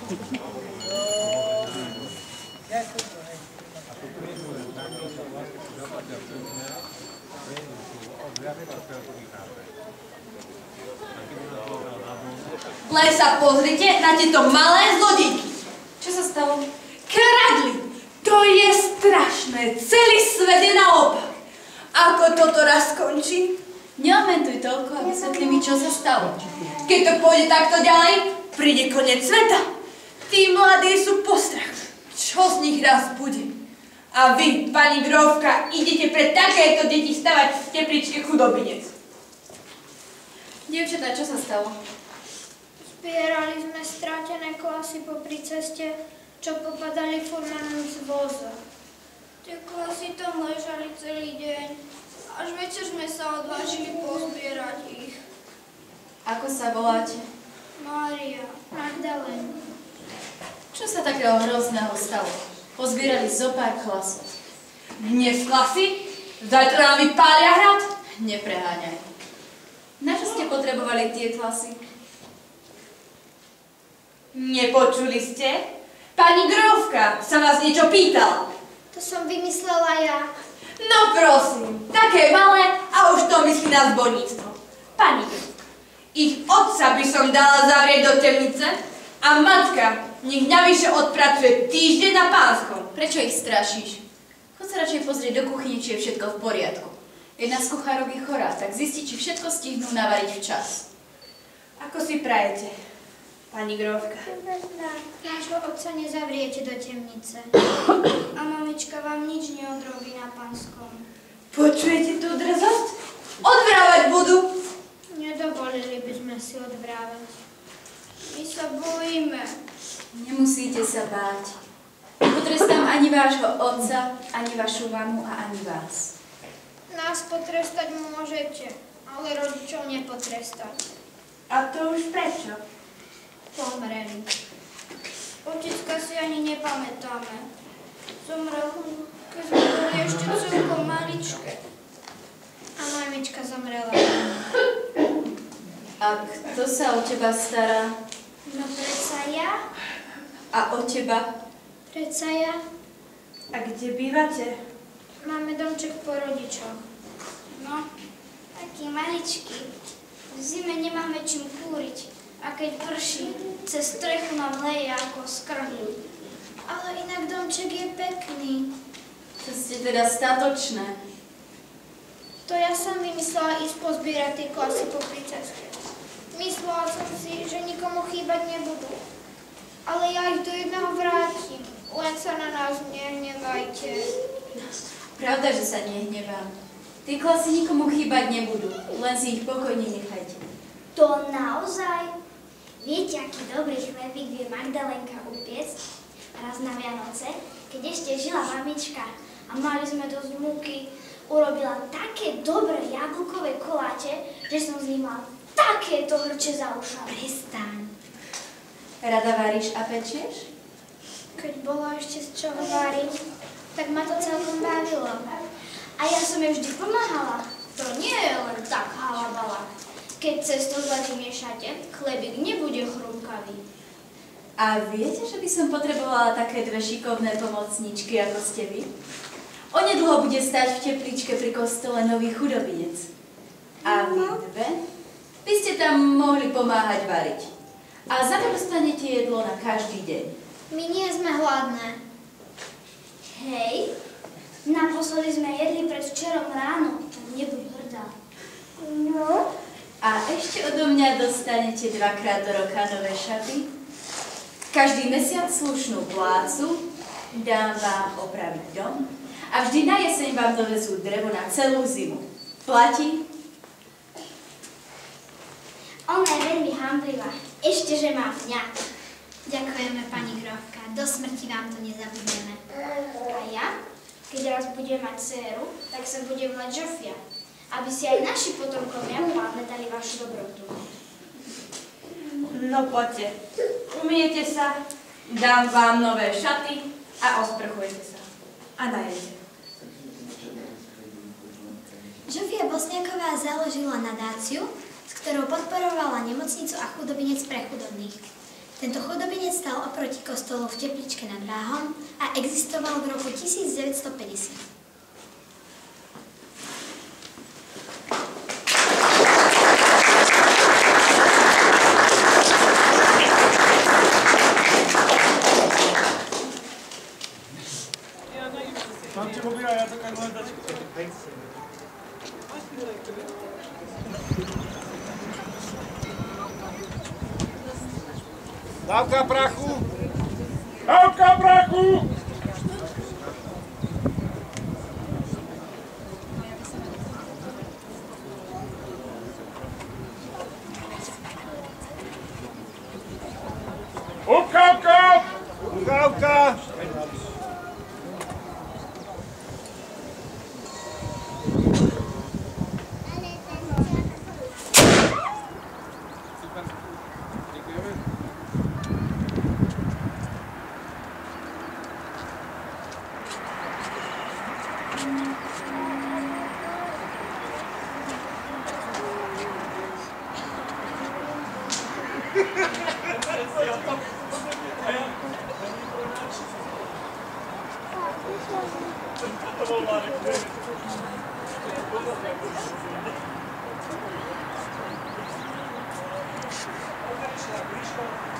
Len sa pozrite na tieto malé zlodíky. Čo sa stalo? Kradli! To je strašné. Celý svet je naopak. Ako toto raz skončí? Neomentuj toľko a vysvetli mi, čo sa stalo. Keď to pôjde takto ďalej, príde koniec sveta. Tí mladí sú postrach. Čo z nich raz bude? A vy, pani Grófka, idete pre takéto deti stavať v tepličke Chudobinec. Dievčatá, čo sa stalo? Zbierali sme stratené klasy popri ceste, čo popadali furmanom z voza. Tie klasy tam ležali celý deň. Až večer sme sa odvážili pozbierať ich. Ako sa voláte? Mária, Magdalena. Čo sa takého hrozného stalo? Pozbierali zo pár klasov. Dnes klasy? Zajtra nám vypália hrad? Nepreháňaj. Na čo ste potrebovali tie klasy? Nepočuli ste? Pani Grófka sa vás niečo pýtala. To som vymyslela ja. No prosím, také malé a už to myslí na zborníctvo. Pani Grófka, ich otca by som dala zavrieť do temnice a matka nech navyše odpracuje týždeň na Pánskom. Prečo ich strašíš? Choď sa radšej pozrieť do kuchyne, či je všetko v poriadku. Jedna z kuchárok je chorá, tak zisti, či všetko stihnú navariť včas. Ako si prajete, pani Grófka? Nášho otca nezavriete do temnice. A mamička vám nič neodrobí na Pánskom. Počujete tú drzosť? Odvrávať budú. Nedovolili by sme si odvrávať. My sa bojíme. Nemusíte sa báť. Nepotrestám ani vášho otca, ani vašu mamu a ani vás. Nás potrestať môžete, ale rodičov nepotrestať. A to už prečo? Pomreli. Otecka si ani nepamätáme. Zomrel, keď sme boli ešte celkom maličké. A mamička zomrela. A kto sa o teba stará? No predsa ja? A o teba? Predsa ja? A kde bývate? Máme domček po rodičoch. No, taký maličký. V zime nemáme čím kúriť. A keď prší, cez strechu nám leje ako z krhlu. Ale inak domček je pekný. To ste teda statočné. To ja som vymyslela ísť pozbierať tie klasy popri ceste. Myslela som si, že nikomu chýbať nebudú. Ale ja ich do jedného vrátim. Len sa na nás nehnevajte. Pravda, že sa nehnevám. Tie klasy nikomu chýbať nebudú. Len si ich pokojne nechajte. To naozaj? Viete, aký dobrý chlebík vie Magdalenka upiecť? Raz na Vianoce, keď ešte žila mamička a mali sme dosť múky, urobila také dobré jablkové koláče, že som z nich mal takéto hrče za ušami. Prestaň. Rada varíš a pečieš? Keď bolo ešte z čoho váriť, tak ma to celkom bavilo. A ja som jej vždy pomáhala. To nie je len tak halabala. Keď cesto zle vymiešate, chlebík nebude chrumkavý. A viete, že by som potrebovala také dve šikovné pomocničky, ako ste vy? Onedlho bude stať v tepličke pri kostole Nový Chudobinec. A vy dve by ste tam mohli pomáhať variť. A za to dostanete jedlo na každý deň. My nie sme hladné. Hej, naposledy sme jedli predvčerom ráno, tak nebuď hrdá. No? A ešte odo mňa dostanete dvakrát do roka nové šaty. Každý mesiac slušnú plácu, dám vám opraviť dom a vždy na jeseň vám dovezú drevo na celú zimu. Platí? Ona je veľmi hamblivá. Ešte, že má mňa. Ďakujeme, pani Grófka. Do smrti vám to nezabudneme. A ja, keď raz budem mať dcéru, tak sa bude volať Žofia, aby si aj naši potomkovia pamätali vašu dobrotu. No poďte, umiete sa, dám vám nové šaty a osprchujete sa. A najete. Žofia Bosniaková založila nadáciu, s ktorou podporovala nemocnicu a chudobinec pre chudobných. Tento chudobinec stal oproti kostolu v Tepličke nad Váhom a existoval v roku 1950. Dávka prachu! Dávka prachu! Ukávka! Ukávka! To